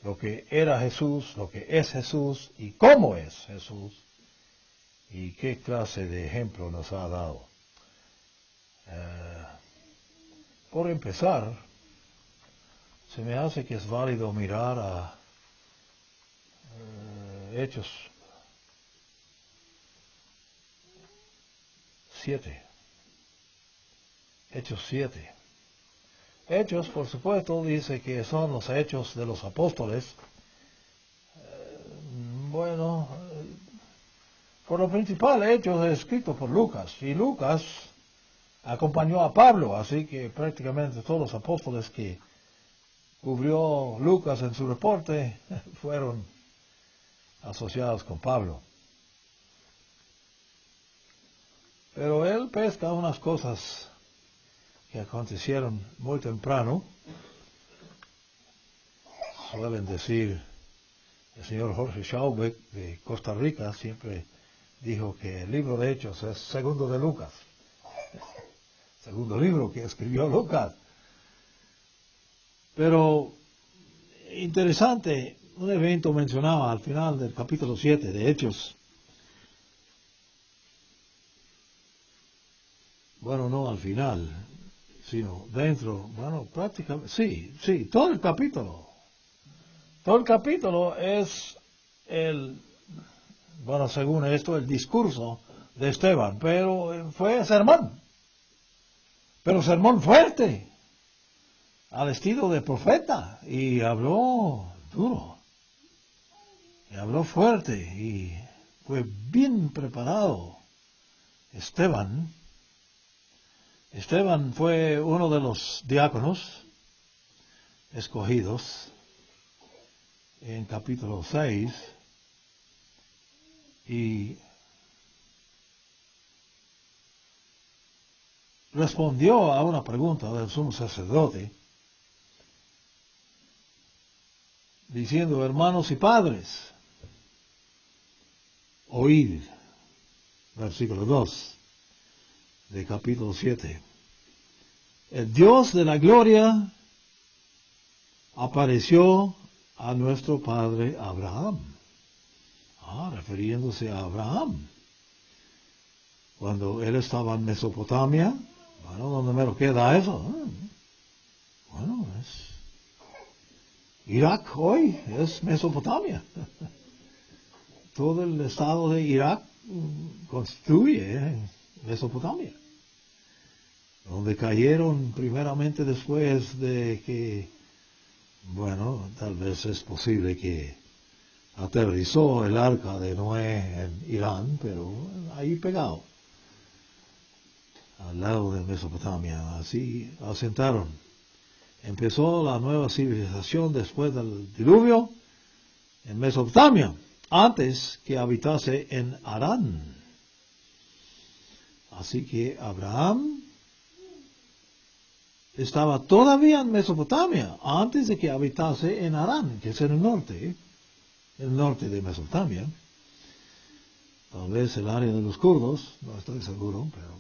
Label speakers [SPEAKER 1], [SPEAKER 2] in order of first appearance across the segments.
[SPEAKER 1] lo que era Jesús, lo que es Jesús y cómo es Jesús y qué clase de ejemplo nos ha dado. Por empezar, se me hace que es válido mirar a Hechos 7. Hechos 7. Hechos, por supuesto, dice que son los hechos de los apóstoles. Bueno, por lo principal, Hechos es escrito por Lucas, y Lucas acompañó a Pablo, así que prácticamente todos los apóstoles que cubrió Lucas en su reporte fueron asociados con Pablo. Pero él pesca unas cosas que acontecieron muy temprano. Suelen decir, el señor Jorge Schaubeck de Costa Rica siempre dijo que el libro de Hechos es segundo de Lucas. Segundo libro que escribió Lucas. Pero interesante, un evento mencionaba al final del capítulo 7 de Hechos. Bueno, no al final, sino dentro, bueno, prácticamente, sí, todo el capítulo. Todo el capítulo es bueno, según esto, el discurso de Esteban, pero fue sermón. Pero sermón fuerte, al estilo de profeta, y habló duro, y habló fuerte, y fue bien preparado. Esteban fue uno de los diáconos escogidos en capítulo 6, y respondió a una pregunta del sumo sacerdote, diciendo: hermanos y padres, oíd, versículo 2 de capítulo 7. El Dios de la gloria apareció a nuestro padre Abraham. Refiriéndose a Abraham. Cuando él estaba en Mesopotamia, bueno, ¿dónde me lo queda eso? Bueno, es Irak hoy, es Mesopotamia. Todo el estado de Irak constituye Mesopotamia, donde cayeron primeramente después de que, bueno, tal vez es posible que aterrizó el arca de Noé en Irán, pero ahí pegado, al lado de Mesopotamia, así asentaron. Empezó la nueva civilización después del diluvio en Mesopotamia, antes que habitase en Harán. Así que Abraham estaba todavía en Mesopotamia, antes de que habitase en Harán, que es en el norte de Mesopotamia. Tal vez el área de los kurdos, no estoy seguro, pero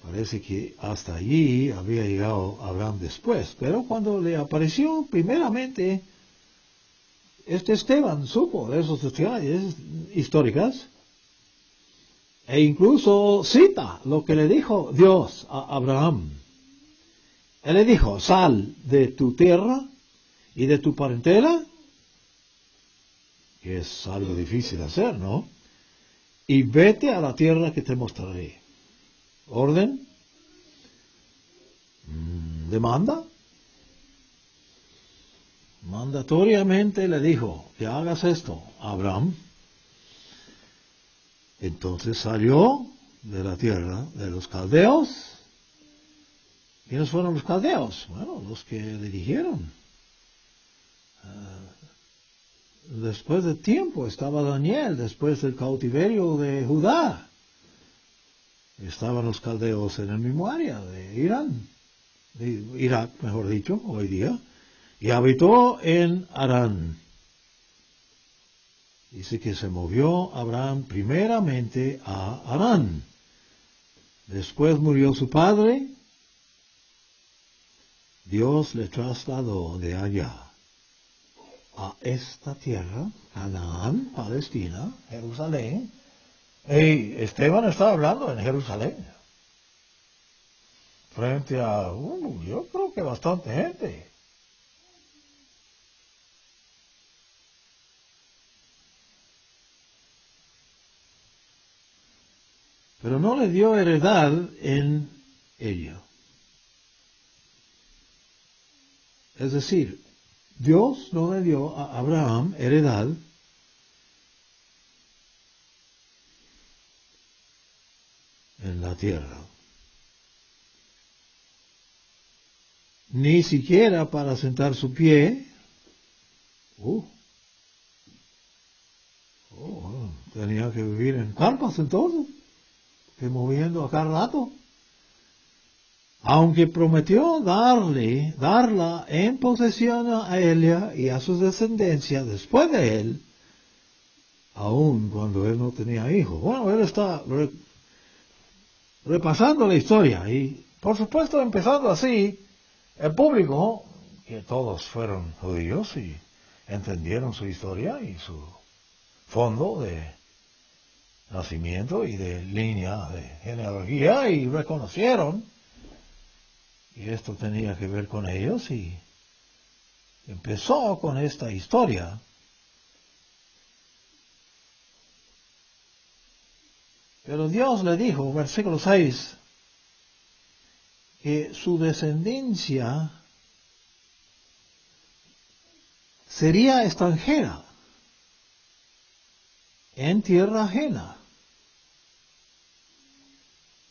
[SPEAKER 1] parece que hasta allí había llegado Abraham después. Pero cuando le apareció primeramente, Esteban supo de esos detalles históricas, e incluso cita lo que le dijo Dios a Abraham. Él le dijo: sal de tu tierra y de tu parentela, que es algo difícil de hacer, ¿no? Y vete a la tierra que te mostraré. ¿Orden? ¿Demanda? Mandatoriamente le dijo que hagas esto, Abraham. Entonces salió de la tierra de los caldeos. ¿Quiénes fueron los caldeos? Bueno, los que le dijeron. Después de tiempo estaba Daniel, después del cautiverio de Judá. Estaban los caldeos en el mismo área de Irán, de Irak, mejor dicho, hoy día, y habitó en Harán. Dice que se movió Abraham primeramente a Harán. Después murió su padre. Dios le trasladó de allá. a esta tierra, Canaán, Palestina, Jerusalén. Y Esteban está hablando en Jerusalén, frente a, yo creo que bastante gente. Pero no le dio heredad en ello. Es decir, Dios no le dio a Abraham heredad en la tierra, ni siquiera para sentar su pie. Tenía que vivir en carpas entonces, que moviendo a cada rato. Aunque prometió darla en posesión a ella y a su descendencia después de él, aun cuando él no tenía hijos. Bueno, él está repasando la historia y, por supuesto, empezando así, el público, que todos fueron judíos y entendieron su historia y su fondo de nacimiento y de línea de genealogía y reconocieron, y esto tenía que ver con ellos, y empezó con esta historia. Pero Dios le dijo, versículo 6, que su descendencia sería extranjera, en tierra ajena,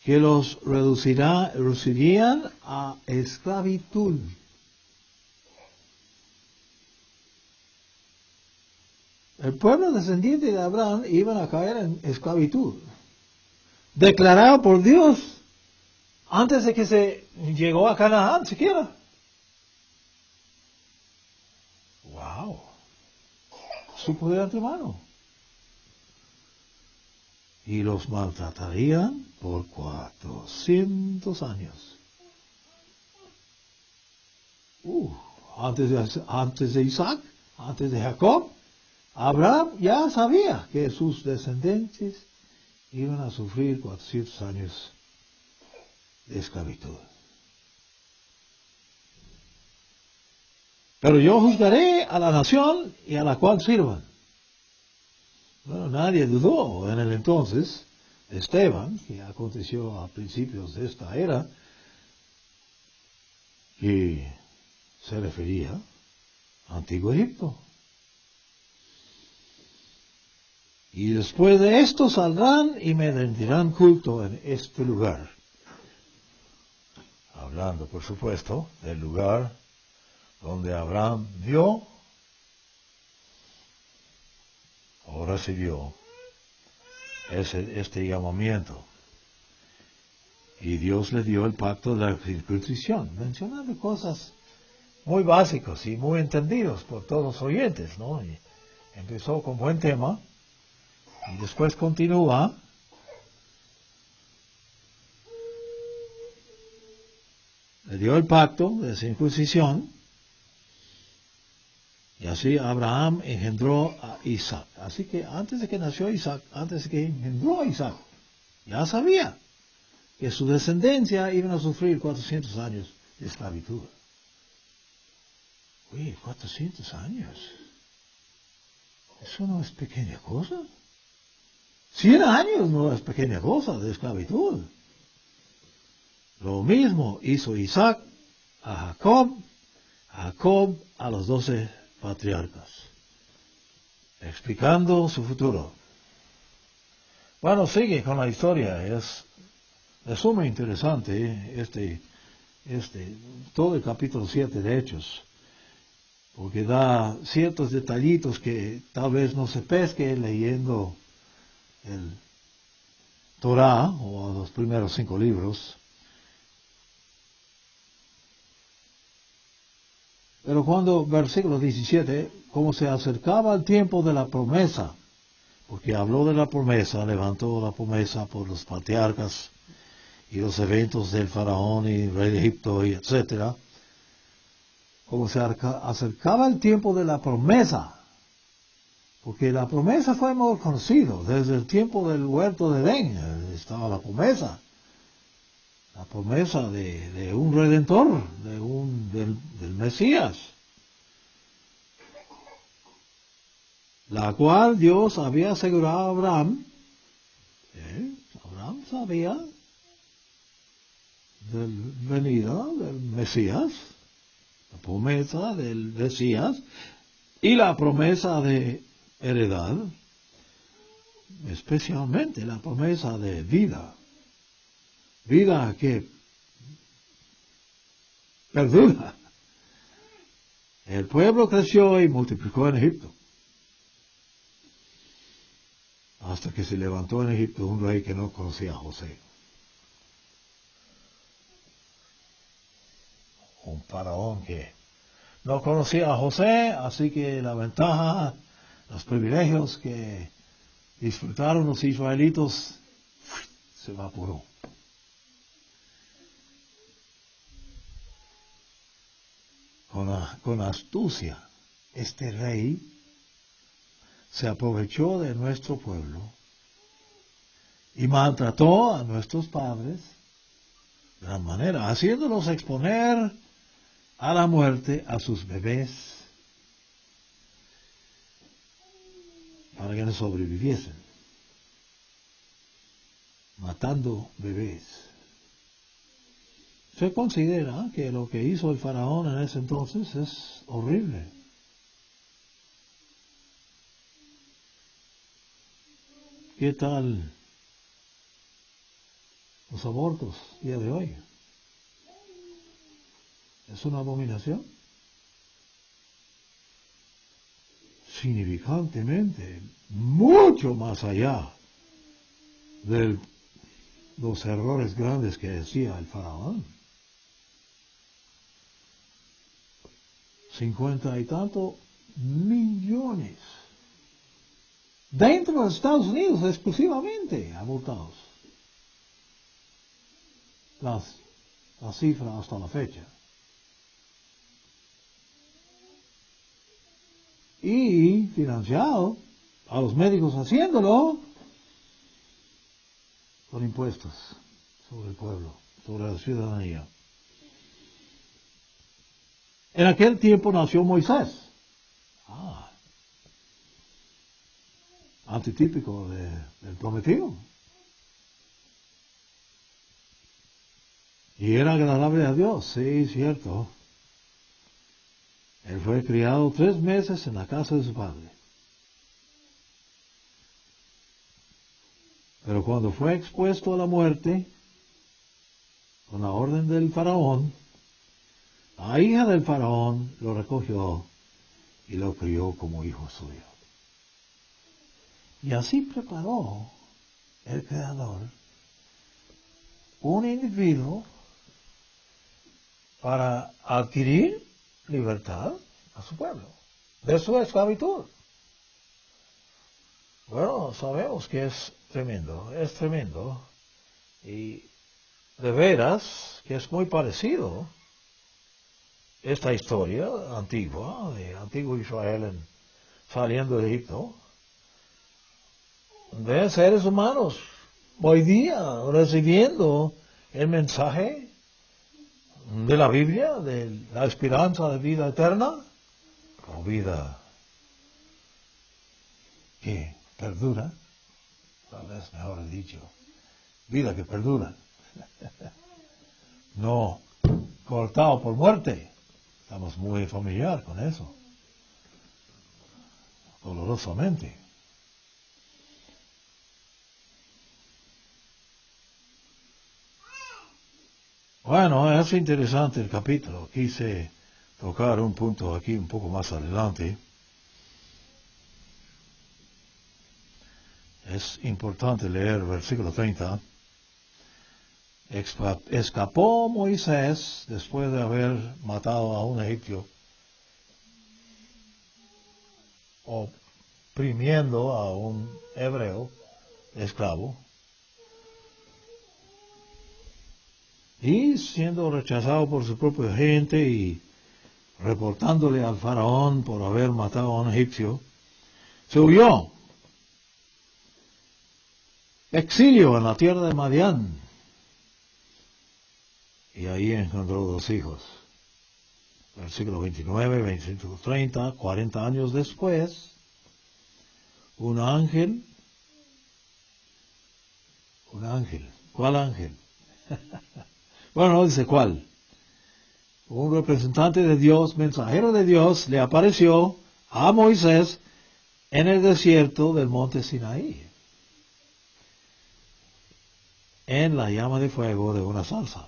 [SPEAKER 1] que los reducirían a esclavitud. El pueblo descendiente de Abraham iban a caer en esclavitud, declarado por Dios antes de que se llegó a Canaán siquiera. ¡Wow! Supo de antemano. Y los maltratarían por 400 años. Antes de Isaac, antes de Jacob, Abraham ya sabía que sus descendientes iban a sufrir 400 años de esclavitud. Pero yo juzgaré a la nación y a la cual sirvan. Bueno, nadie dudó en el entonces de Esteban, que aconteció a principios de esta era, que se refería a Antiguo Egipto. Y después de esto saldrán y me rendirán culto en este lugar. Hablando, por supuesto, del lugar donde Abraham vio o recibió este llamamiento. Y Dios le dio el pacto de la circuncisión, mencionando cosas muy básicas y muy entendidos por todos los oyentes, ¿no? Y empezó con buen tema, y después continúa. Le dio el pacto de circuncisión, y así Abraham engendró a Isaac. Así que antes de que nació Isaac, antes de que engendró a Isaac, ya sabía que su descendencia iban a sufrir 400 años de esclavitud. 400 años. Eso no es pequeña cosa. 100 años no es pequeña cosa de esclavitud. Lo mismo hizo Isaac a Jacob a los 12 patriarcas, explicando su futuro. Bueno, sigue con la historia, es de suma interesante todo el capítulo 7 de Hechos, porque da ciertos detallitos que tal vez no se pesque leyendo el Torah o los primeros 5 libros. Pero cuando, versículo 17, como se acercaba el tiempo de la promesa, porque habló de la promesa, levantó la promesa por los patriarcas y los eventos del faraón y rey de Egipto, y etc. como se acercaba el tiempo de la promesa, porque la promesa fue muy conocido, desde el tiempo del huerto de Edén estaba la promesa de un redentor, del Mesías, la cual Dios había asegurado a Abraham. Abraham sabía del venida del Mesías, la promesa del Mesías y la promesa de heredad, especialmente la promesa de vida que perdura. El pueblo creció y multiplicó en Egipto, hasta que se levantó en Egipto un rey que no conocía a José, un faraón que no conocía a José, así que la ventaja, los privilegios que disfrutaron los israelitos se evaporó. Con astucia, este rey se aprovechó de nuestro pueblo y maltrató a nuestros padres de gran manera, haciéndolos exponer a la muerte a sus bebés para que no sobreviviesen, matando bebés. Se considera que lo que hizo el faraón en ese entonces es horrible. ¿Qué tal los abortos día de hoy? ¿Es una abominación? Significantemente, mucho más allá de los errores grandes que decía el faraón. 50 y tantos millones dentro de los Estados Unidos exclusivamente abortados. La cifra hasta la fecha. Y financiado a los médicos haciéndolo con impuestos sobre el pueblo, sobre la ciudadanía. En aquel tiempo nació Moisés, antitípico del prometido. Y era agradable a Dios, sí, cierto. Él fue criado 3 meses en la casa de su padre. Pero cuando fue expuesto a la muerte, con la orden del faraón, la hija del faraón lo recogió y lo crió como hijo suyo. Y así preparó el Creador un individuo para adquirir libertad a su pueblo, de su esclavitud. Bueno, sabemos que es tremendo, y de veras que es muy parecido esta historia antigua, de antiguo Israel saliendo de Egipto, de seres humanos hoy día recibiendo el mensaje de la Biblia, de la esperanza de vida eterna, o vida que perdura, tal vez mejor dicho, vida que perdura, no cortado por muerte. Estamos muy familiar con eso, dolorosamente. Bueno, es interesante el capítulo. Quise tocar un punto aquí un poco más adelante. Es importante leer el versículo 30. Escapó Moisés después de haber matado a un egipcio, oprimiendo a un hebreo esclavo, y siendo rechazado por su propia gente y reportándole al faraón por haber matado a un egipcio, se huyó. Exilio en la tierra de Madián. Y ahí encontró 2 hijos. Versículo 29, 25, 40 años después, un ángel. ¿Cuál ángel? Bueno, no dice cuál. Un representante de Dios, mensajero de Dios, le apareció a Moisés en el desierto del monte Sinaí, en la llama de fuego de una zarza.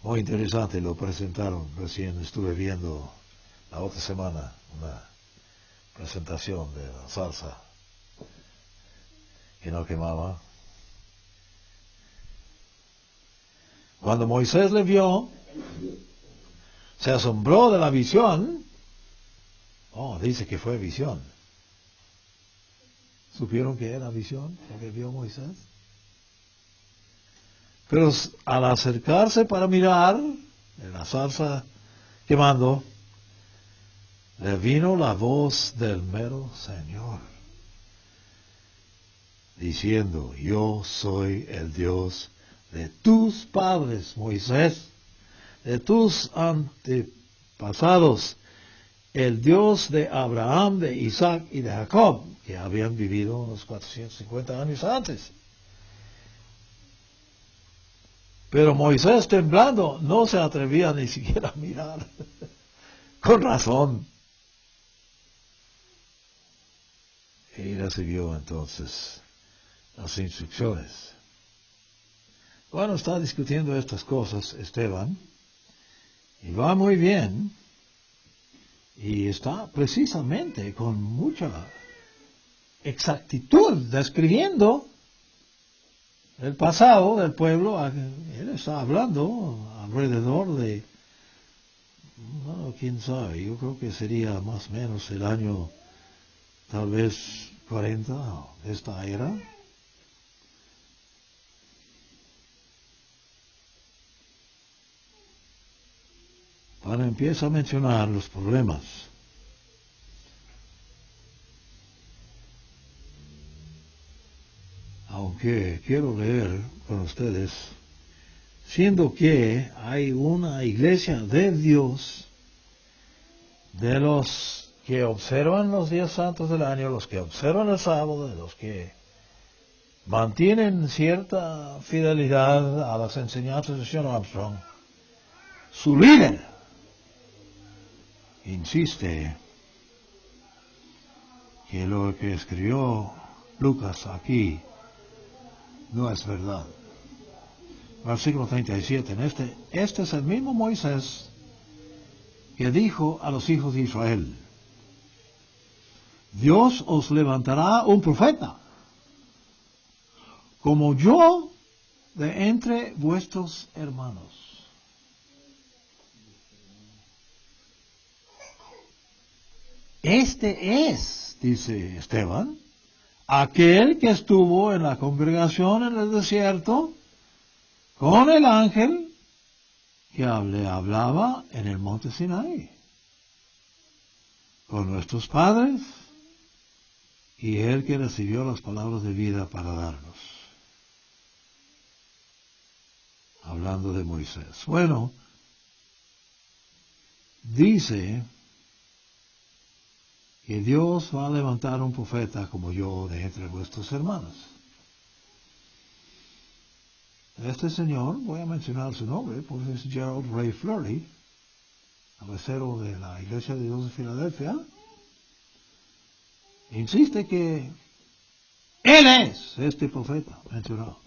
[SPEAKER 1] Muy interesante, lo presentaron, recién estuve viendo la otra semana una presentación de la zarza que no quemaba. Cuando Moisés le vio, se asombró de la visión. Dice que fue visión. ¿Supieron que era visión lo que vio Moisés? Pero al acercarse para mirar en la zarza quemando, le vino la voz del mero Señor, diciendo: yo soy el Dios de tus padres, Moisés, de tus antepasados, el Dios de Abraham, de Isaac y de Jacob, que habían vivido unos 450 años antes. Pero Moisés, temblando, no se atrevía ni siquiera a mirar. Con razón. Y recibió entonces las instrucciones. Bueno, está discutiendo estas cosas Esteban, y va muy bien, y está precisamente con mucha exactitud describiendo el pasado del pueblo. Él está hablando alrededor de, quién sabe, yo creo que sería más o menos el año tal vez 40 de esta era. Ahora empieza a mencionar los problemas. Aunque quiero leer con ustedes, siendo que hay una iglesia de Dios, de los que observan los días santos del año, los que observan el sábado, de los que mantienen cierta fidelidad a las enseñanzas de John Armstrong, su líder insiste que lo que escribió Lucas aquí no es verdad. Versículo 37, este es el mismo Moisés que dijo a los hijos de Israel: Dios os levantará un profeta, como yo, de entre vuestros hermanos. Este es, dice Esteban, aquel que estuvo en la congregación en el desierto con el ángel que le hablaba en el monte Sinaí, con nuestros padres, y él que recibió las palabras de vida para darnos. Hablando de Moisés. Bueno, dice que Dios va a levantar un profeta como yo de entre vuestros hermanos. Este señor, voy a mencionar su nombre, pues es Gerald Ray Flurry, cabecero de la Iglesia de Dios de Filadelfia. Insiste que él es este profeta mencionado.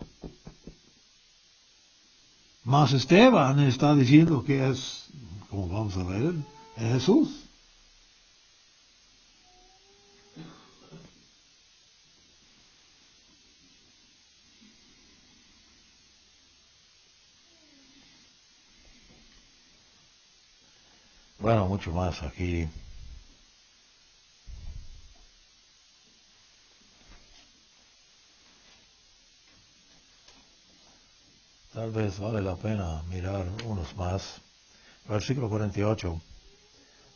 [SPEAKER 1] Mas Esteban está diciendo que es, como vamos a ver, es Jesús. Bueno, mucho más aquí. Tal vez vale la pena mirar unos más. Versículo 48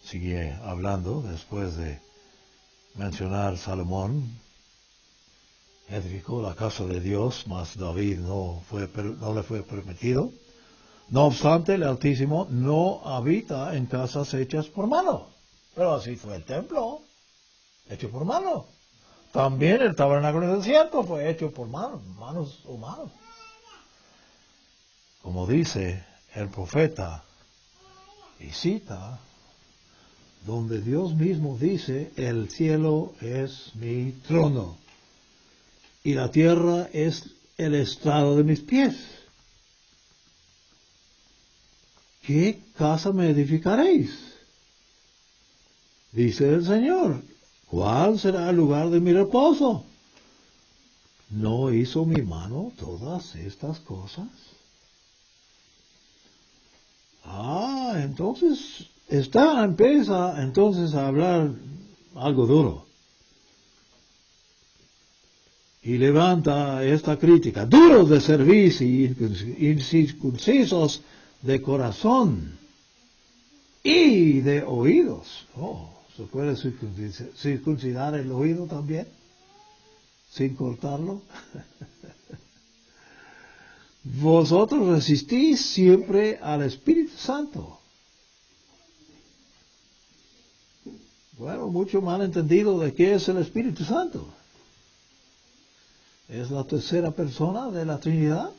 [SPEAKER 1] sigue hablando después de mencionar Salomón. Edificó la casa de Dios, mas David no le fue permitido. No obstante, el Altísimo no habita en casas hechas por mano. Pero así fue el templo, hecho por mano. También el tabernáculo del desierto fue hecho por manos humanas. Como dice el profeta, y cita, donde Dios mismo dice, el cielo es mi trono, y la tierra es el estrado de mis pies. ¿Qué casa me edificaréis? Dice el Señor, ¿cuál será el lugar de mi reposo? ¿No hizo mi mano todas estas cosas? Entonces empieza entonces a hablar algo duro. Y levanta esta crítica: duros de servicio y incircuncisos de corazón y de oídos. ¿Se puede circuncidar el oído también? Sin cortarlo. Vosotros resistís siempre al Espíritu Santo. Bueno, mucho mal entendido de qué es el Espíritu Santo. ¿Es la tercera persona de la Trinidad?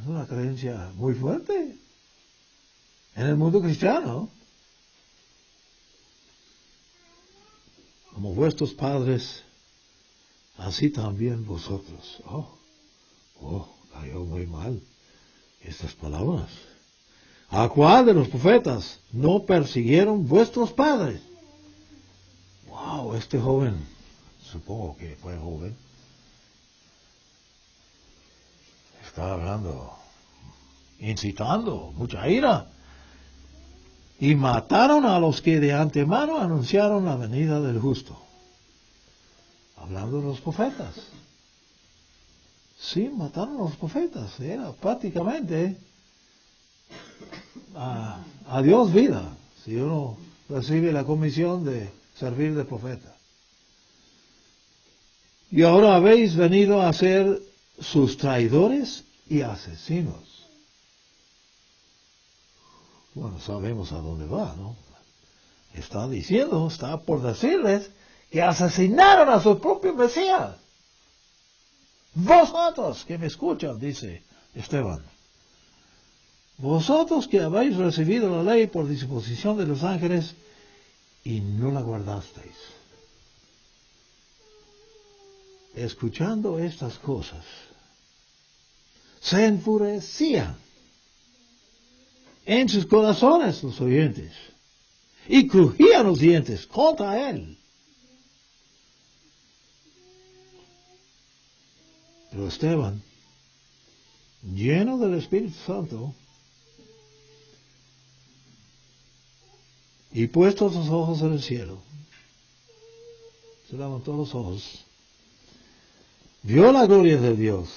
[SPEAKER 1] Es una creencia muy fuerte en el mundo cristiano. Como vuestros padres, así también vosotros. Cayó muy mal estas palabras. ¿A cuál de los profetas no persiguieron vuestros padres? Wow, este joven, supongo que fue joven, está hablando, incitando mucha ira. Y mataron a los que de antemano anunciaron la venida del justo. Hablando de los profetas. Sí, mataron a los profetas. Era prácticamente a Dios vida, si uno recibe la comisión de servir de profeta. Y ahora habéis venido a ser sus traidores y asesinos. Bueno, sabemos a dónde va, ¿no? Está por decirles que asesinaron a su propio Mesías. Vosotros que me escuchan, dice Esteban, vosotros que habéis recibido la ley por disposición de los ángeles y no la guardasteis. Escuchando estas cosas, se enfurecían en sus corazones los oyentes y crujían los dientes contra él. Pero Esteban, lleno del Espíritu Santo, y puestos los ojos en el cielo, se levantó los ojos, vio la gloria de Dios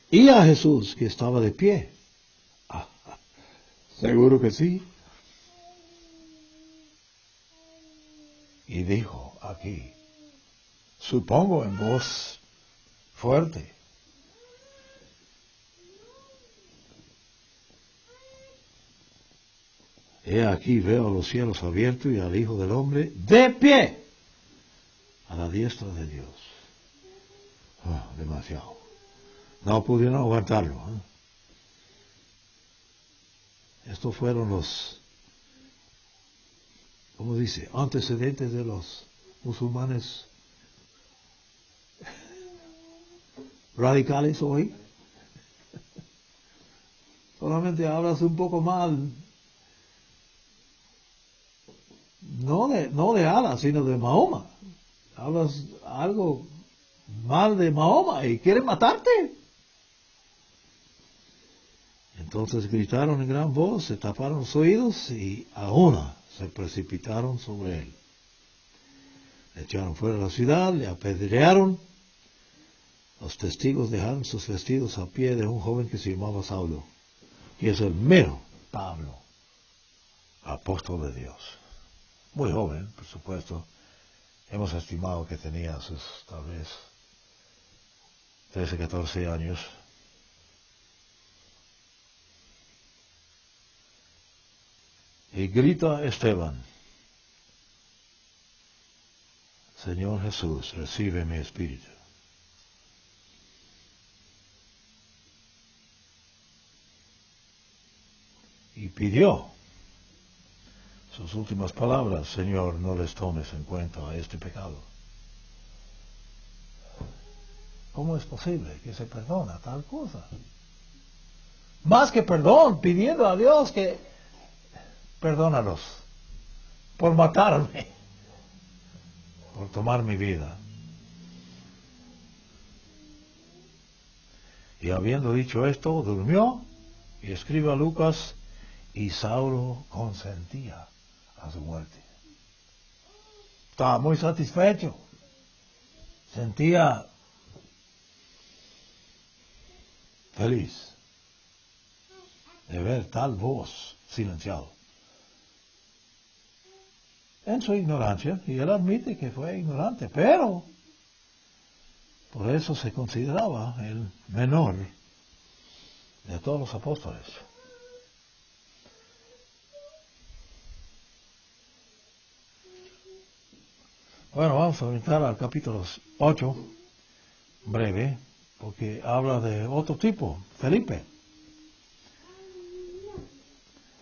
[SPEAKER 1] y a Jesús que estaba de pie. Seguro que sí. Y dijo aquí, supongo en voz fuerte, he aquí veo los cielos abiertos y al Hijo del Hombre de pie a la diestra de Dios. Demasiado. No pudieron aguantarlo. Estos fueron los, ¿cómo dice?, antecedentes de los musulmanes radicales hoy. Solamente hablas un poco mal, no de Allah, sino de Mahoma. Hablas algo mal de Mahoma y quieren matarte. Entonces gritaron en gran voz, se taparon los oídos y a una se precipitaron sobre él. Le echaron fuera de la ciudad, le apedrearon. Los testigos dejaron sus vestidos a pie de un joven que se llamaba Saulo. y es el mero Pablo, apóstol de Dios. Muy joven, por supuesto. Hemos estimado que tenía sus, tal vez, 13, 14 años. Y grita Esteban: Señor Jesús, recibe mi espíritu. Y pidió sus últimas palabras: Señor, no les tomes en cuenta este pecado. ¿Cómo es posible que se perdona tal cosa? Más que perdón, pidiendo a Dios que perdónalos por matarme, por tomar mi vida. Y habiendo dicho esto, durmió. Y escribe a Lucas: y Saulo consentía a su muerte. Estaba muy satisfecho. Sentía feliz de ver tal voz silenciado. En su ignorancia, y él admite que fue ignorante, pero por eso se consideraba el menor de todos los apóstoles. Bueno, vamos a entrar al capítulo 8, breve, porque habla de otro tipo, Felipe.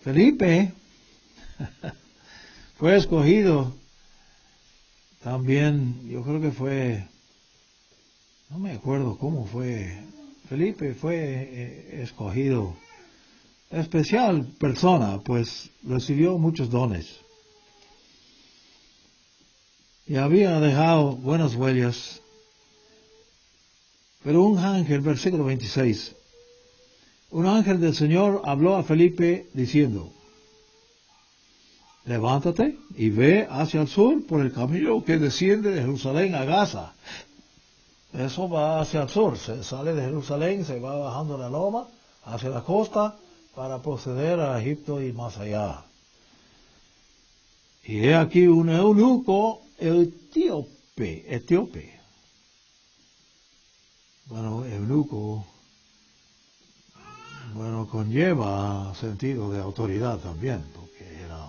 [SPEAKER 1] Felipe fue escogido también, yo creo que fue, no me acuerdo cómo fue, Felipe fue escogido, especial persona, pues recibió muchos dones. Y había dejado buenas huellas. Pero un ángel, versículo 26, un ángel del Señor habló a Felipe diciendo: levántate y ve hacia el sur por el camino que desciende de Jerusalén a Gaza. Eso va hacia el sur, se sale de Jerusalén, se va bajando la loma hacia la costa para proceder a Egipto y más allá. Y he aquí un eunuco etíope. Bueno, eunuco, conlleva sentido de autoridad también, porque era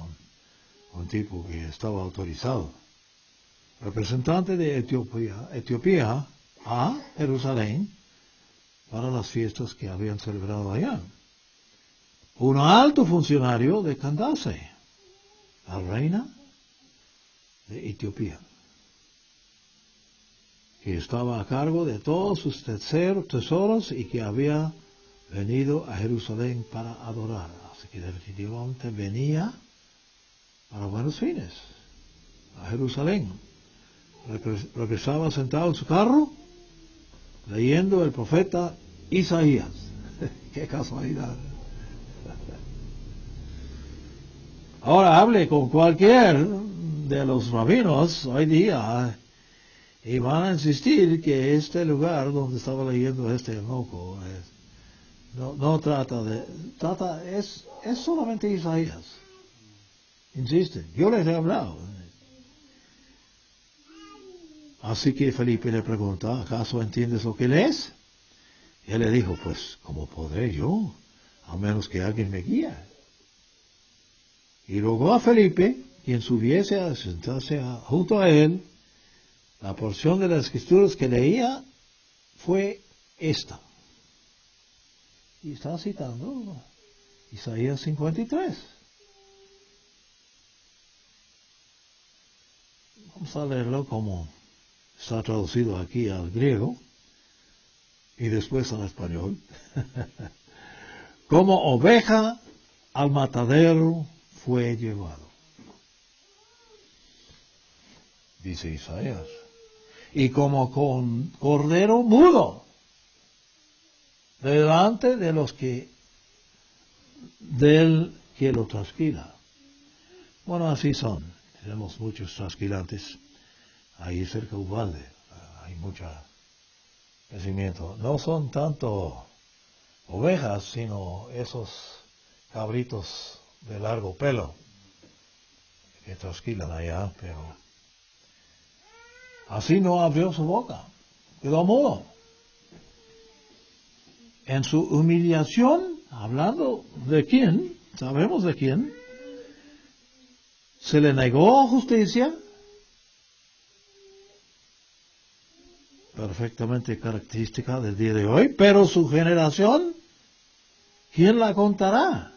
[SPEAKER 1] un tipo que estaba autorizado. Representante de Etiopía a Jerusalén para las fiestas que habían celebrado allá. Un alto funcionario de Candace, la reina de Etiopía, que estaba a cargo de todos sus tesoros y que había venido a Jerusalén para adorar. Así que definitivamente venía para buenos fines a Jerusalén. Regresaba sentado en su carro leyendo el profeta Isaías. Qué casualidad. Ahora hable con cualquier de los rabinos hoy día y van a insistir que este lugar donde estaba leyendo este loco es solamente Isaías. Insisten, yo les he hablado. Así que Felipe le pregunta: ¿acaso entiendes lo que lees? Y él le dijo: pues, ¿cómo podré yo? A menos que alguien me guíe. Y rogó a Felipe quien subiese a sentarse junto a él. La porción de las escrituras que leía fue esta. Y está citando Isaías 53. Vamos a leerlo como está traducido aquí al griego y después al español. Como oveja al matadero fue llevado, dice Isaías, y como con cordero mudo delante de los del que lo trasquila. Bueno, así son. Tenemos muchos trasquilantes ahí cerca de Uvalde. Hay mucho crecimiento. No son tanto ovejas, sino esos cabritos de largo pelo que trasquilan allá, pero así no abrió su boca, quedó mudo. En su humillación, hablando de quién, sabemos de quién, se le negó justicia, perfectamente característica del día de hoy, pero su generación, ¿quién la contará?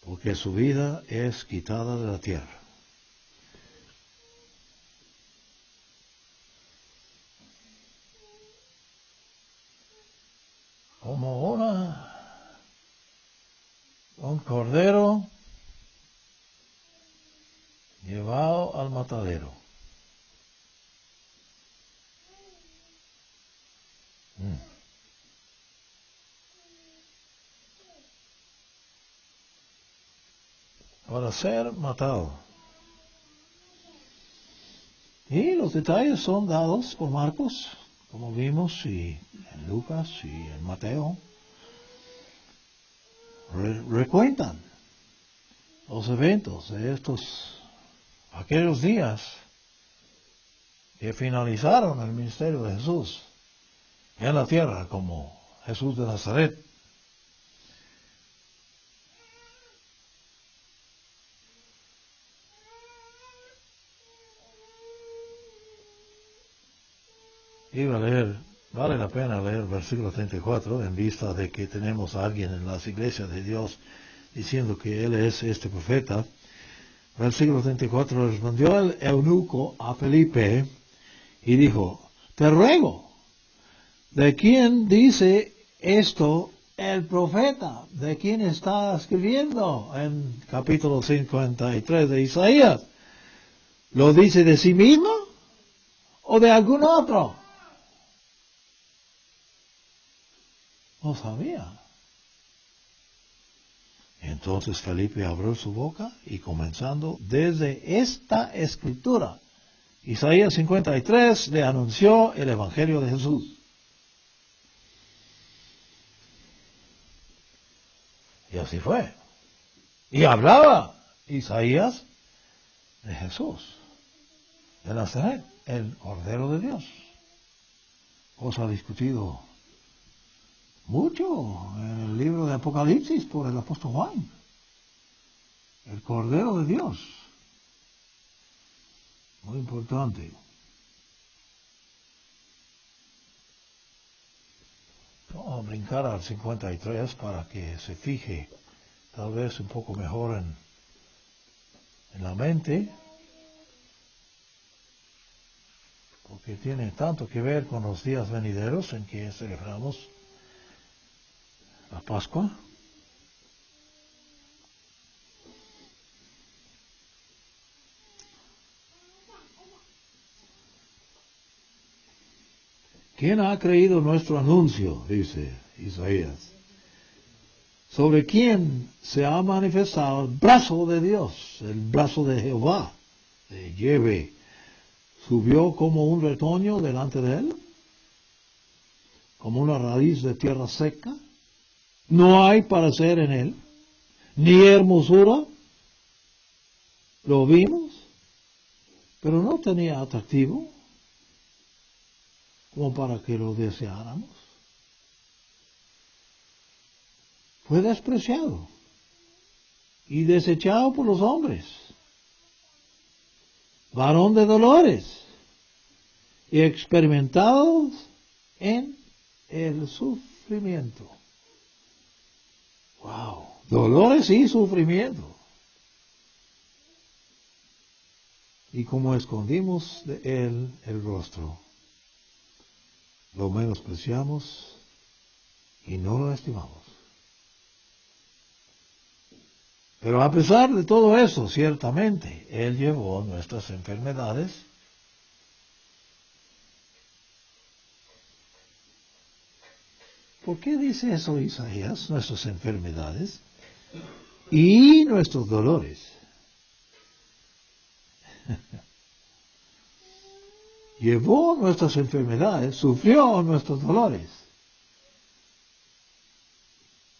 [SPEAKER 1] Porque su vida es quitada de la tierra. Como un cordero llevado al matadero. Para ser matado. Y los detalles son dados por Marcos, como vimos, y en Lucas y en Mateo. Recuentan los eventos de aquellos días que finalizaron el ministerio de Jesús en la tierra como Jesús de Nazaret. Vale la pena leer el versículo 34 en vista de que tenemos a alguien en las iglesias de Dios diciendo que él es este profeta. Versículo 34, respondió el eunuco a Felipe y dijo, te ruego, ¿de quién dice esto el profeta? ¿De quién está escribiendo en capítulo 53 de Isaías? ¿Lo dice de sí mismo o de algún otro? No sabía. Entonces Felipe abrió su boca y comenzando desde esta escritura, Isaías 53, le anunció el Evangelio de Jesús. Y así fue. Y hablaba Isaías de Jesús, de Nazaret, el Cordero de Dios. Cosa discutido mucho en el libro de Apocalipsis por el apóstol Juan. El Cordero de Dios. Muy importante. Vamos a brincar al 53 para que se fije tal vez un poco mejor en la mente, porque tiene tanto que ver con los días venideros en que celebramos la Pascua. ¿Quién ha creído nuestro anuncio? Dice Isaías. Sobre quién se ha manifestado el brazo de Dios, el brazo de Jehová, de Yahvé. Subió como un retoño delante de él, como una raíz de tierra seca. No hay parecer en él, ni hermosura. Lo vimos, pero no tenía atractivo como para que lo deseáramos. Fue despreciado y desechado por los hombres, varón de dolores y experimentados en el sufrimiento. Wow, dolores y sufrimiento. Y como escondimos de él el rostro, lo menospreciamos y no lo estimamos. Pero a pesar de todo eso, ciertamente, él llevó nuestras enfermedades. ¿Por qué dice eso Isaías? Nuestras enfermedades y nuestros dolores. Llevó nuestras enfermedades, sufrió nuestros dolores.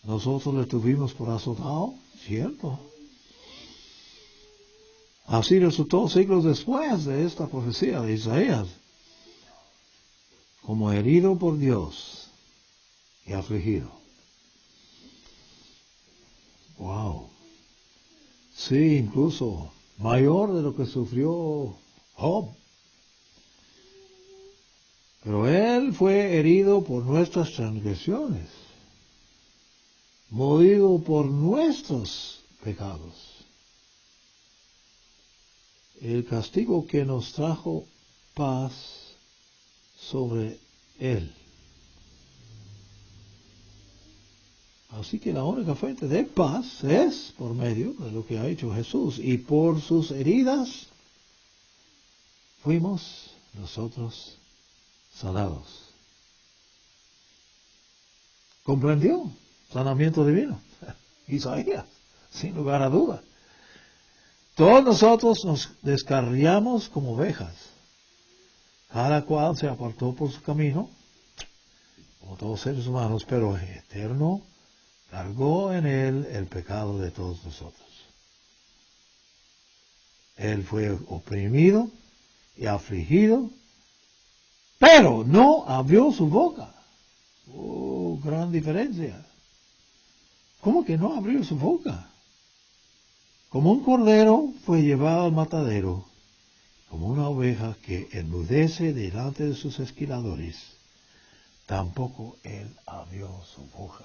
[SPEAKER 1] nosotros le tuvimos por azotado, cierto. Así resultó siglos después de esta profecía de Isaías, como herido por Dios y afligido. Wow. Sí, incluso mayor de lo que sufrió Job. Pero él fue herido por nuestras transgresiones, molido por nuestros pecados. El castigo que nos trajo paz sobre él. Así que la única fuente de paz es por medio de lo que ha hecho Jesús. Y por sus heridas fuimos nosotros sanados. ¿Comprendió? Sanamiento divino. Isaías, sin lugar a duda. Todos nosotros nos descarriamos como ovejas. Cada cual se apartó por su camino, como todos seres humanos, pero el Eterno cargó en él el pecado de todos nosotros. Él fue oprimido y afligido, pero no abrió su boca. Oh, gran diferencia. ¿Cómo que no abrió su boca? Como un cordero fue llevado al matadero, como una oveja que enmudece delante de sus esquiladores, tampoco él abrió su boca.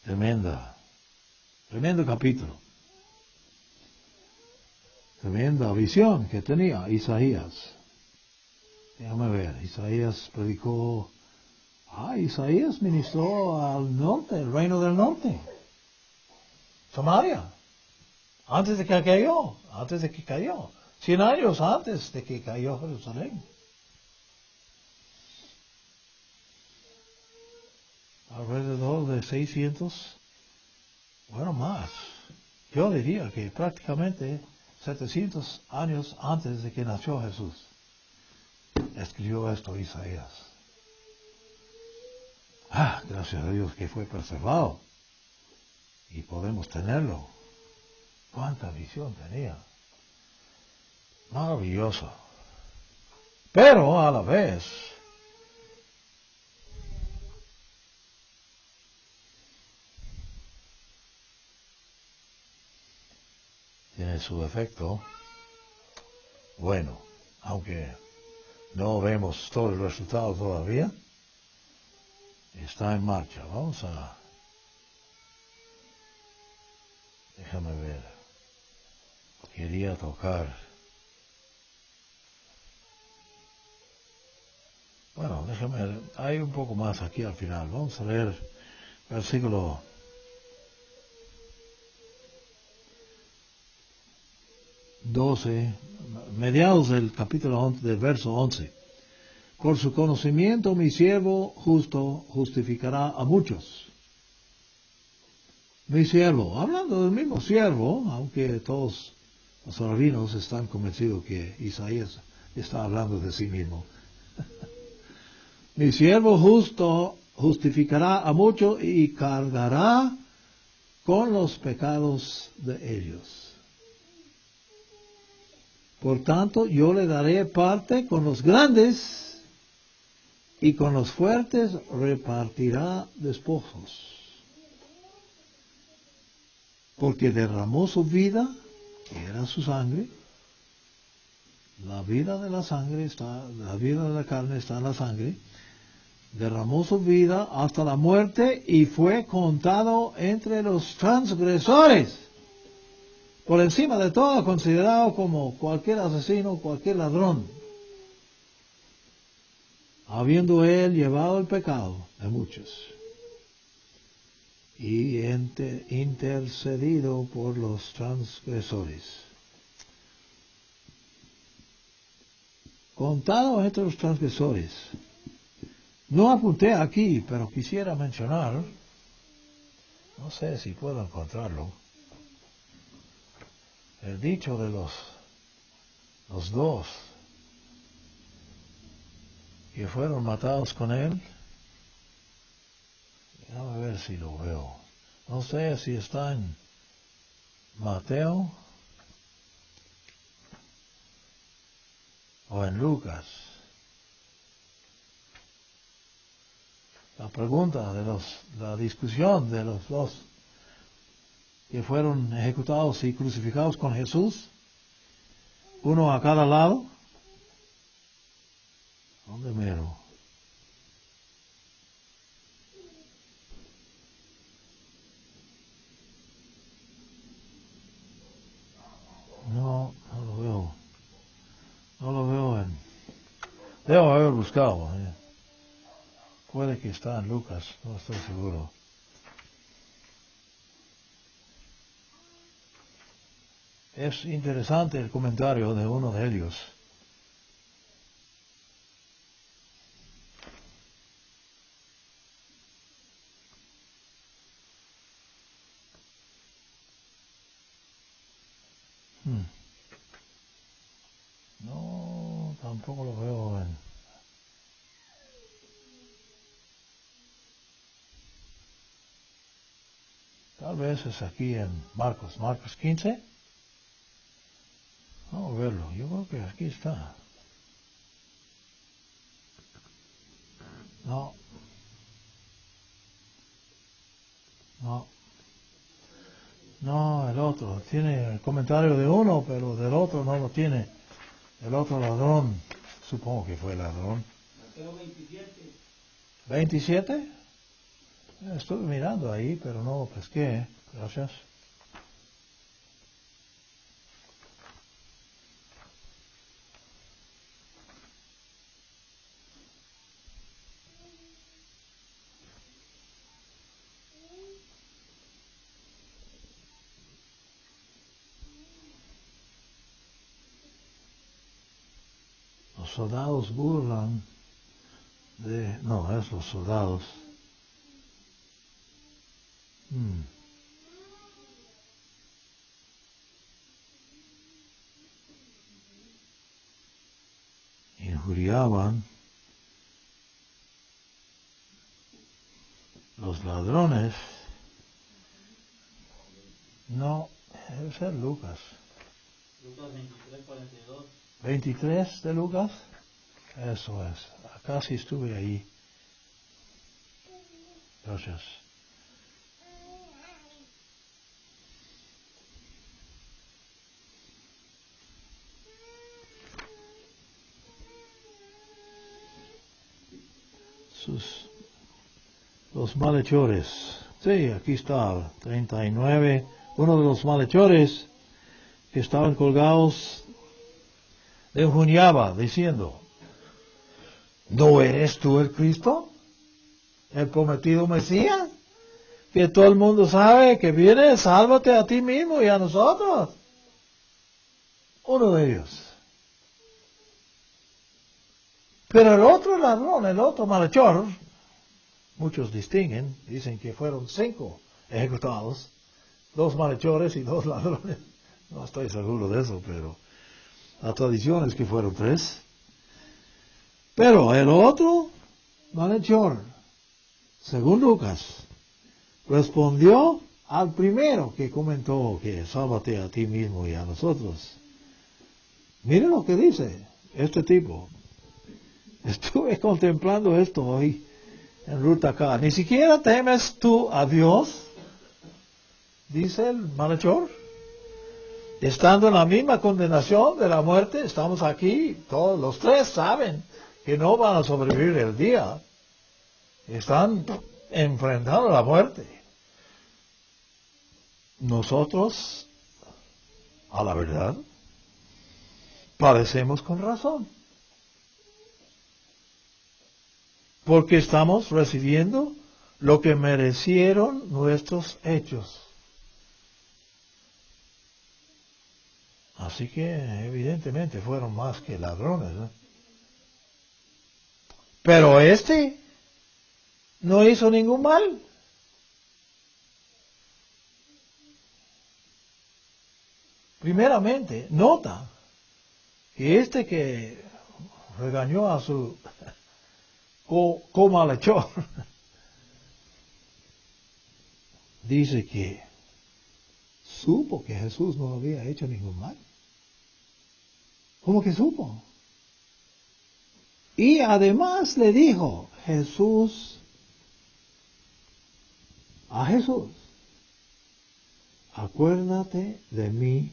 [SPEAKER 1] Tremendo capítulo. Tremenda visión que tenía Isaías. Déjame ver, Isaías predicó. Isaías ministró al norte, el reino del norte. Samaria. Antes de que cayó. 100 años antes de que cayó Jerusalén. Alrededor de 600, bueno, más. Yo diría que prácticamente 700 años antes de que nació Jesús, escribió esto Isaías. Gracias a Dios que fue preservado y podemos tenerlo. Cuánta visión tenía. Maravilloso. Pero a la vez, tiene su efecto. Bueno, aunque no vemos todo el resultado todavía, está en marcha. Déjame ver. Quería tocar. Bueno, déjame ver. Hay un poco más aquí al final. Vamos a leer versículo 12, mediados del capítulo 11, del verso 11. Por su conocimiento mi siervo justo justificará a muchos. Mi siervo, hablando del mismo siervo, aunque todos los rabinos están convencidos que Isaías está hablando de sí mismo. Mi siervo justo justificará a muchos y cargará con los pecados de ellos. Por tanto, yo le daré parte con los grandes y con los fuertes repartirá despojos. Porque derramó su vida, que era su sangre. La vida de la sangre está, la vida de la carne está en la sangre. Derramó su vida hasta la muerte y fue contado entre los transgresores. Por encima de todo, considerado como cualquier asesino, cualquier ladrón. Habiendo él llevado el pecado de muchos. Y intercedido por los transgresores. Contado entre los transgresores. No apunté aquí, pero quisiera mencionar, no sé si puedo encontrarlo, el dicho de los dos que fueron matados con él. Déjame ver si lo veo. No sé si está en Mateo o en Lucas. La pregunta la discusión de los dos que fueron ejecutados y crucificados con Jesús, uno a cada lado. ¿Dónde mero? No lo veo. No lo veo en... Debo haber buscado. Puede que está en Lucas, no estoy seguro. Es interesante el comentario de uno de ellos. No, tampoco lo veo en... Tal vez es aquí en Marcos 15. Vamos a verlo, yo creo que aquí está. No, el otro. Tiene el comentario de uno, pero del otro no lo tiene. El otro ladrón, supongo que fue ladrón.
[SPEAKER 2] Mateo 27.
[SPEAKER 1] ¿27? Estuve mirando ahí, pero no lo pesqué. Gracias. Los soldados burlan de... No, es los soldados. Injuriaban los ladrones. No, debe ser Lucas.
[SPEAKER 2] Lucas 23, 42.
[SPEAKER 1] 23 de Lucas. Eso es. Casi estuve ahí. Gracias. Los malhechores. Sí, aquí está, 39. Uno de los malhechores que estaban colgados le enjuñaba diciendo: ¿no eres tú el Cristo? ¿El prometido Mesías? Que todo el mundo sabe que viene, sálvate a ti mismo y a nosotros. Uno de ellos. Pero el otro ladrón, el otro malhechor, muchos distinguen, dicen que fueron 5 ejecutados, 2 malhechores y 2 ladrones. No estoy seguro de eso, pero la tradición es que fueron 3. Pero el otro malhechor, según Lucas, respondió al primero que comentó que sálvate a ti mismo y a nosotros. Miren lo que dice este tipo. Estuve contemplando esto hoy en ruta acá. Ni siquiera temes tú a Dios, dice el malhechor. Estando en la misma condenación de la muerte, estamos aquí, todos los 3 saben que no van a sobrevivir el día. Están enfrentando la muerte. Nosotros, a la verdad, padecemos con razón. Porque estamos recibiendo lo que merecieron nuestros hechos. Así que evidentemente fueron más que ladrones, ¿no? Pero este no hizo ningún mal. primeramente, nota que este que regañó a su comalhechor, dice que supo que Jesús no había hecho ningún mal. ¿Cómo que supo? Y además le dijo a Jesús, acuérdate de mí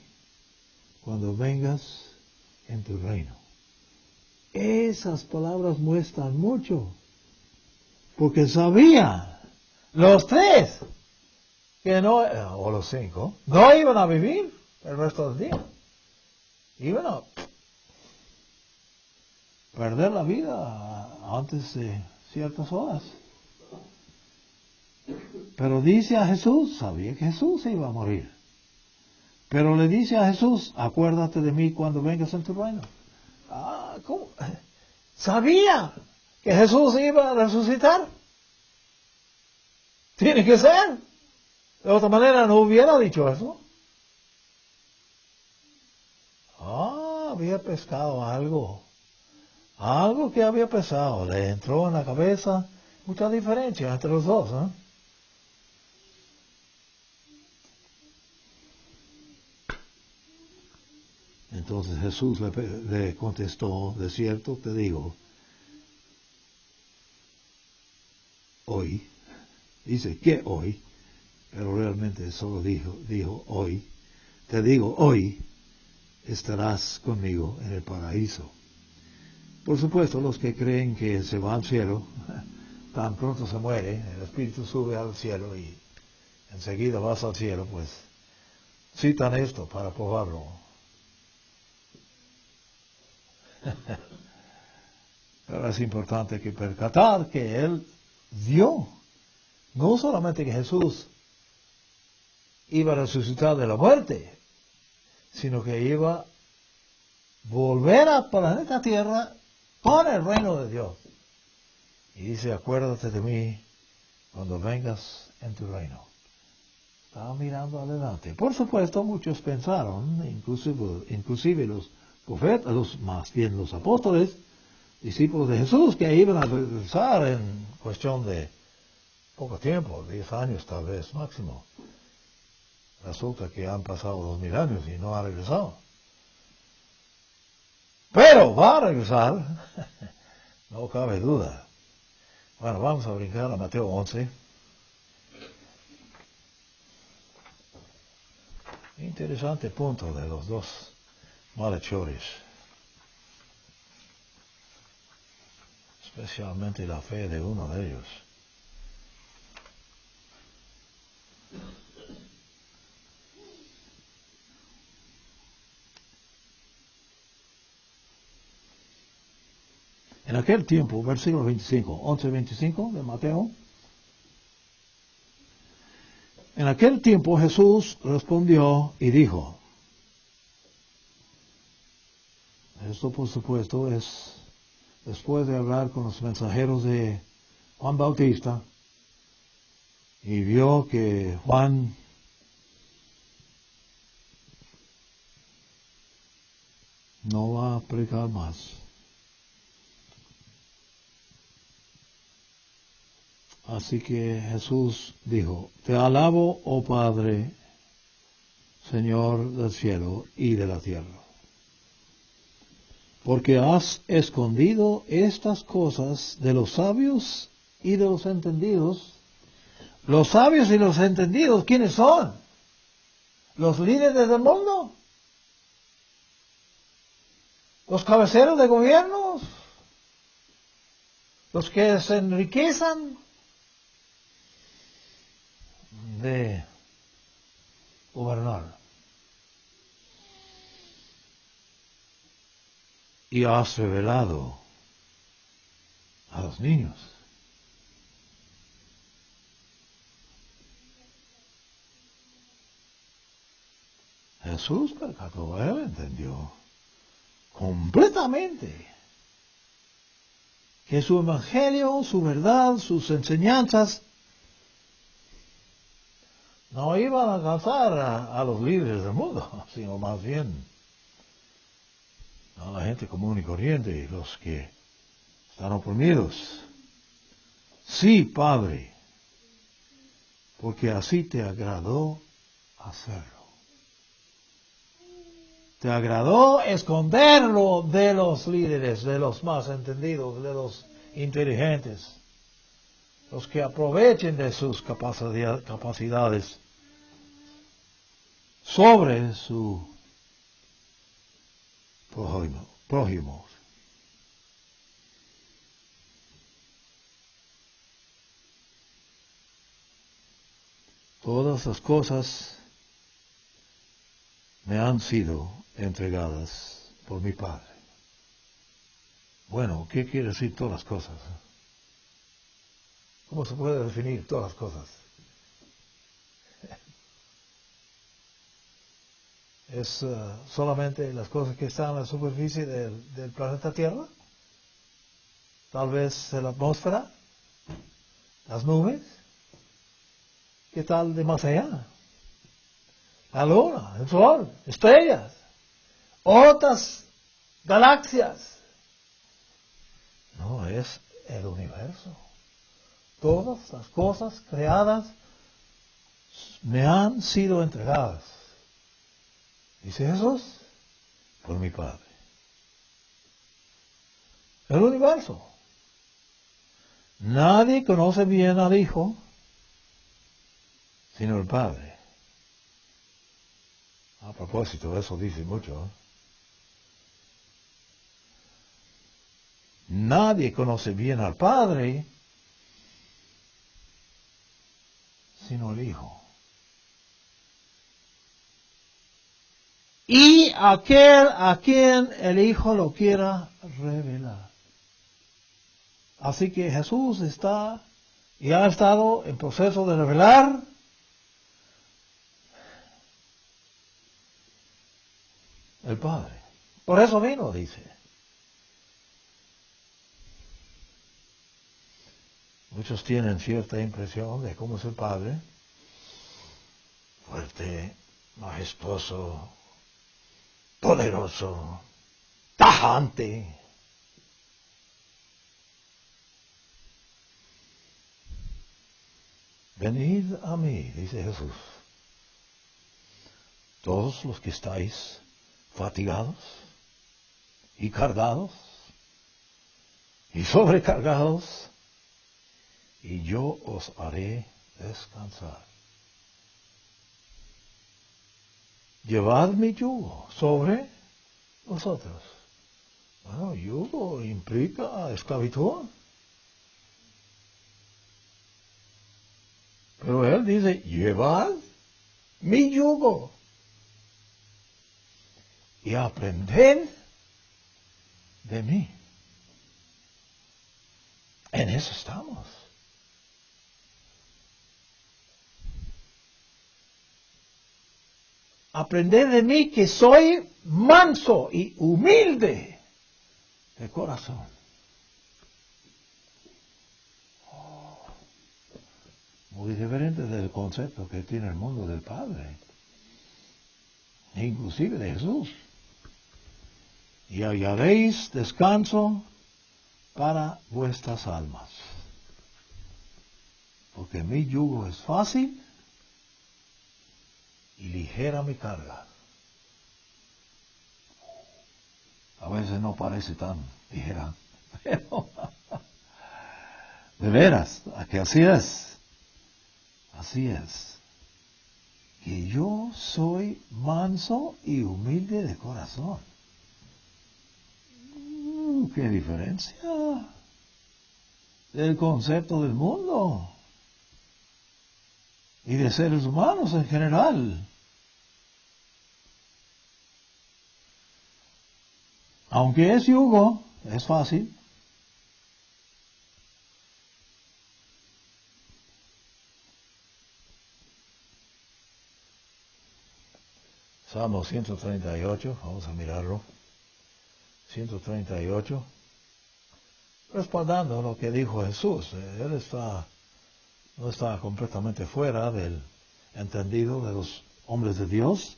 [SPEAKER 1] cuando vengas en tu reino. Esas palabras muestran mucho, porque sabían los tres que no, o los cinco, no iban a vivir el resto del día. Iban a perder la vida antes de ciertas horas. Pero dice a Jesús, sabía que Jesús iba a morir. Pero le dice a Jesús, acuérdate de mí cuando vengas en tu reino. ¿Cómo? Sabía que Jesús iba a resucitar. Tiene que ser. De otra manera no hubiera dicho eso. Había pescado algo. Algo que había pesado. Le entró en la cabeza. Mucha diferencia entre los dos, ¿eh? Entonces Jesús le contestó, de cierto te digo, hoy, dice que hoy, pero realmente solo dijo hoy, te digo hoy, estarás conmigo en el paraíso. Por supuesto, los que creen que se va al cielo, tan pronto se muere, el espíritu sube al cielo y enseguida vas al cielo, pues citan esto para probarlo. Pero es importante que percatar que él vio, no solamente que Jesús iba a resucitar de la muerte, sino que iba a volver al planeta Tierra para el reino de Dios. Y dice, acuérdate de mí cuando vengas en tu reino. Estaba mirando adelante. Por supuesto, muchos pensaron, inclusive los profetas, más bien los apóstoles, discípulos de Jesús, que iban a regresar en cuestión de poco tiempo, 10 años tal vez máximo. Resulta que han pasado 2000 años y no ha regresado. Pero va a regresar, no cabe duda. Bueno, vamos a brincar a Mateo 11. Interesante punto de los dos malhechores. Especialmente la fe de uno de ellos. En aquel tiempo, versículo 25, 11:25 de Mateo. En aquel tiempo Jesús respondió y dijo, esto por supuesto es después de hablar con los mensajeros de Juan Bautista, y vio que Juan no va a predicar más. Así que Jesús dijo, te alabo, oh Padre, Señor del cielo y de la tierra, porque has escondido estas cosas de los sabios y de los entendidos. Los sabios y los entendidos, ¿quiénes son? ¿Los líderes del mundo? ¿Los cabeceros de gobiernos? ¿Los que se enriquezan de gobernar? Y has revelado a los niños. Jesús percató, él entendió completamente que su evangelio, su verdad, sus enseñanzas no iban a alcanzar a los líderes del mundo, sino más bien a la gente común y corriente, los que están oprimidos. Sí, Padre, porque así te agradó hacerlo. Te agradó esconderlo de los líderes, de los más entendidos, de los inteligentes, los que aprovechen de sus capacidades sobre su prójimo. Todas las cosas me han sido entregadas por mi Padre. Bueno, ¿qué quiere decir todas las cosas? ¿Cómo se puede definir todas las cosas? ¿Es solamente las cosas que están en la superficie del planeta Tierra? Tal vez la atmósfera, las nubes. ¿Qué tal de más allá? La luna, el sol, estrellas, otras galaxias. No, es el universo. Todas las cosas creadas me han sido entregadas. Dice Jesús, por mi Padre. El universo. Nadie conoce bien al Hijo sino el Padre. A propósito, eso dice mucho. Nadie conoce bien al Padre sino el Hijo. Y aquel a quien el Hijo lo quiera revelar. Así que Jesús está y ha estado en proceso de revelar el Padre. Por eso vino, dice. Muchos tienen cierta impresión de cómo es el Padre. Fuerte, majestuoso, poderoso, tajante. Venid a mí, dice Jesús, todos los que estáis fatigados y cargados y sobrecargados, y yo os haré descansar. Llevad mi yugo sobre vosotros. Bueno, yugo implica esclavitud. Pero él dice, llevad mi yugo y aprended de mí. En eso estamos. Aprended de mí que soy manso y humilde de corazón. Muy diferente del concepto que tiene el mundo del Padre, inclusive de Jesús. Y hallaréis descanso para vuestras almas. Porque mi yugo es fácil y ligera mi carga. A veces no parece tan ligera, pero de veras, que así es. Así es. Que yo soy manso y humilde de corazón. ¡Qué diferencia del concepto del mundo y de seres humanos en general! Aunque es yugo, es fácil. Salmo 138, vamos a mirarlo. 138, respaldando lo que dijo Jesús. Él no está completamente fuera del entendido de los hombres de Dios,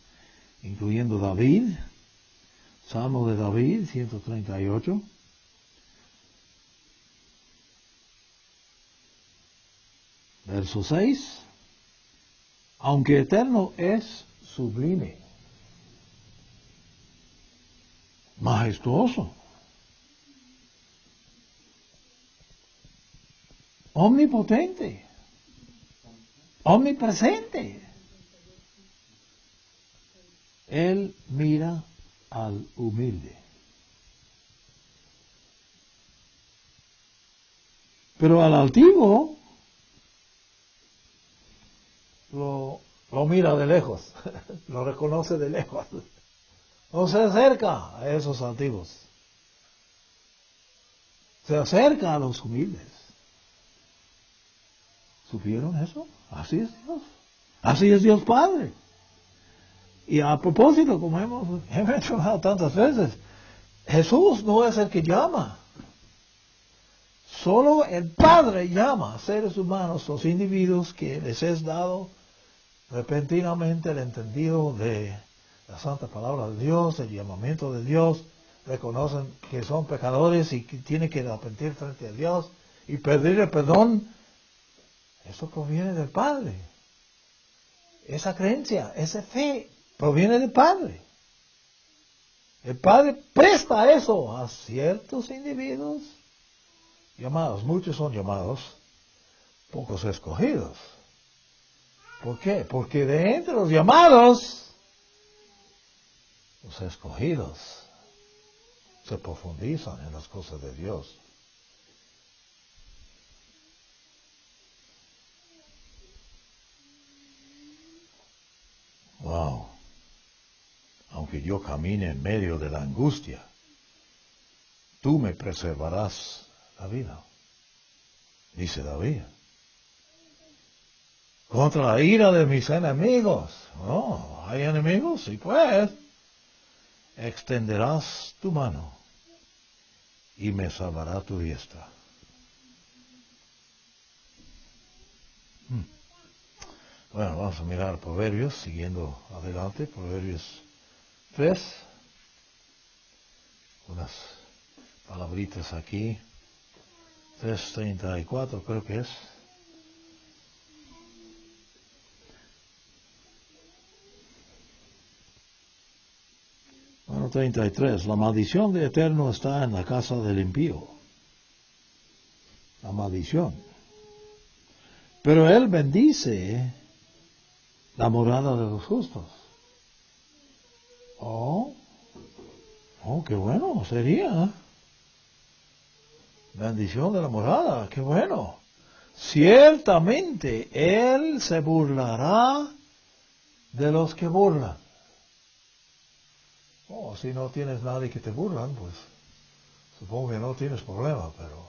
[SPEAKER 1] incluyendo David. Salmo de David, 138. Verso 6. Aunque eterno es sublime, majestuoso, omnipotente, omnipresente. Él mira al humilde. Pero al altivo lo mira de lejos, lo reconoce de lejos. No se acerca a esos altivos. Se acerca a los humildes. ¿Supieron eso? Así es Dios. Así es Dios Padre. Y a propósito, como he mencionado tantas veces, Jesús no es el que llama. Solo el Padre llama a seres humanos, los individuos que les es dado repentinamente el entendido de la santa palabra de Dios, el llamamiento de Dios, reconocen que son pecadores y que tienen que arrepentir frente a Dios y pedir el perdón. Eso proviene del Padre. Esa creencia, esa fe, proviene del Padre. El Padre presta eso a ciertos individuos llamados. Muchos son llamados, pocos escogidos. ¿Por qué? Porque de entre los llamados, los escogidos se profundizan en las cosas de Dios. Wow. Aunque yo camine en medio de la angustia, tú me preservarás la vida, dice David. Contra la ira de mis enemigos. Oh, ¿hay enemigos? Sí, pues. Extenderás tu mano y me salvará tu diestra. Bueno, vamos a mirar Proverbios, siguiendo adelante, Proverbios 3. Unas palabritas aquí. 3:34 creo que es. Bueno, 33. La maldición de eterno está en la casa del impío. La maldición. Pero él bendice la morada de los justos. Oh, qué bueno sería. Bendición de la morada, qué bueno. Ciertamente él se burlará de los que burlan. Oh, si no tienes nadie que te burlan, pues supongo que no tienes problema, pero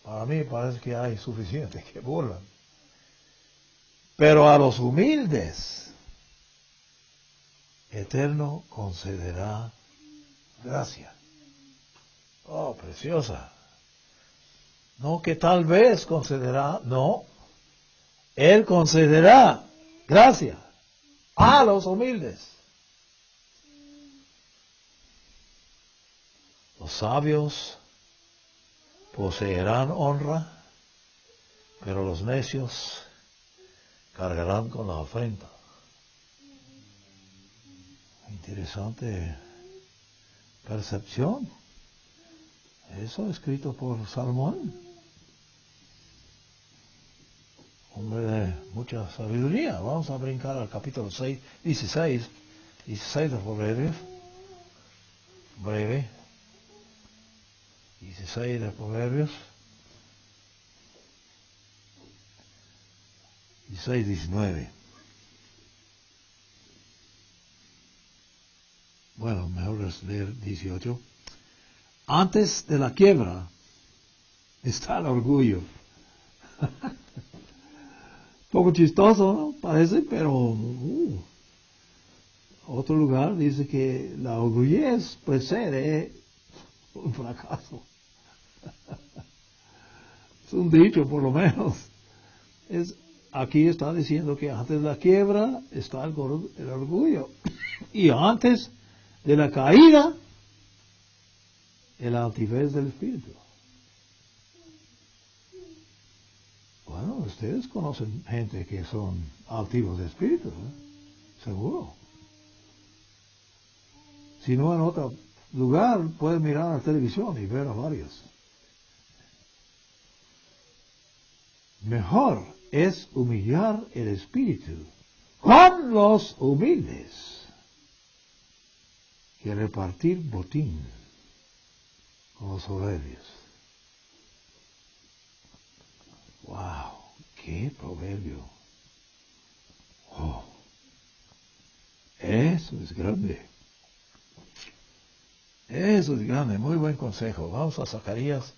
[SPEAKER 1] para mí parece que hay suficiente que burlan. Pero a los humildes, Eterno concederá gracia. Oh, preciosa. No que tal vez concederá, no. Él concederá gracia a los humildes. Los sabios poseerán honra, pero los necios cargarán con la afrenta. Interesante percepción. Eso escrito por Salomón, hombre de mucha sabiduría. Vamos a brincar al capítulo 16 de Proverbios. Breve. 16 de Proverbios. 16-19. Bueno, mejor es leer 18. Antes de la quiebra está el orgullo. Poco chistoso, ¿no? Parece, pero otro lugar dice que la orgullez precede un fracaso. Es un dicho, por lo menos. Es aquí está diciendo que antes de la quiebra está el orgullo. Y antes de la caída, el altivez del espíritu. Bueno, ustedes conocen gente que son altivos de espíritu, seguro. Si no en otro lugar, pueden mirar la televisión y ver a varios. Mejor es humillar el espíritu con los humildes que repartir botín con los soberbios. ¡Wow! ¡Qué proverbio! ¡Oh! Eso es grande. Eso es grande. Muy buen consejo. Vamos a Zacarías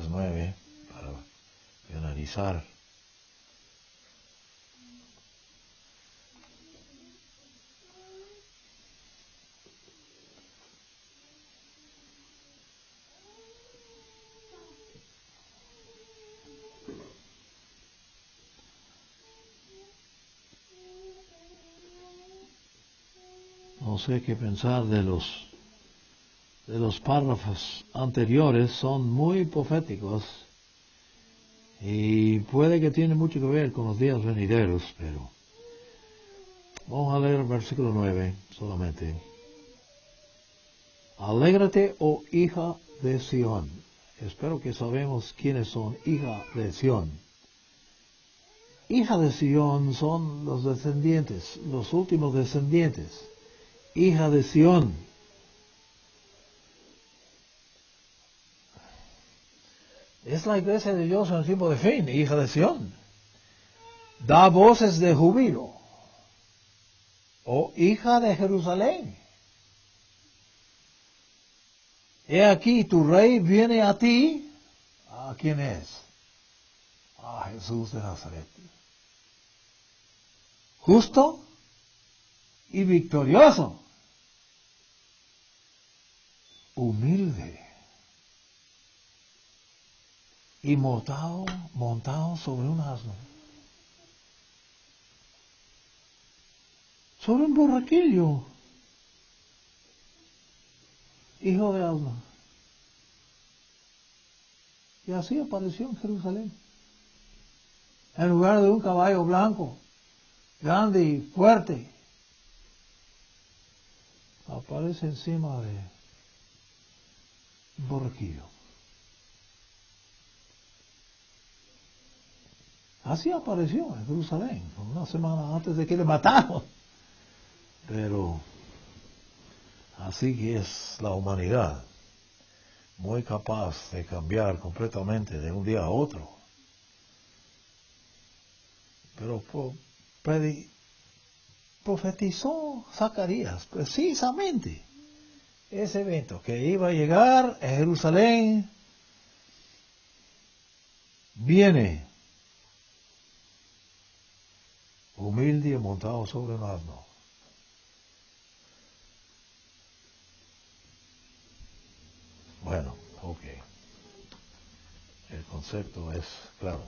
[SPEAKER 1] 9 para analizar. No sé qué pensar de los párrafos anteriores, son muy proféticos y puede que tiene mucho que ver con los días venideros, pero vamos a leer el versículo 9 solamente. Alégrate, oh hija de Sión. Espero que sabemos quiénes son hija de Sión. Hija de Sión son los descendientes, los últimos descendientes. Hija de Sión. Es la iglesia de Dios en el tiempo de fin, hija de Sión. Da voces de júbilo. Oh hija de Jerusalén. He aquí, tu rey viene a ti. ¿A quién es? A Jesús de Nazaret. Justo y victorioso. Humilde. Y montado sobre un asno. Sobre un borraquillo. Hijo de alma. Y así apareció en Jerusalén. En lugar de un caballo blanco, grande y fuerte, aparece encima de un borraquillo. Así apareció en Jerusalén, una semana antes de que le mataron. Pero así que es la humanidad, muy capaz de cambiar completamente de un día a otro. Pero profetizó Zacarías precisamente ese evento, que iba a llegar a Jerusalén. Viene humilde y montado sobre un asno. Bueno, ok. El concepto es claro.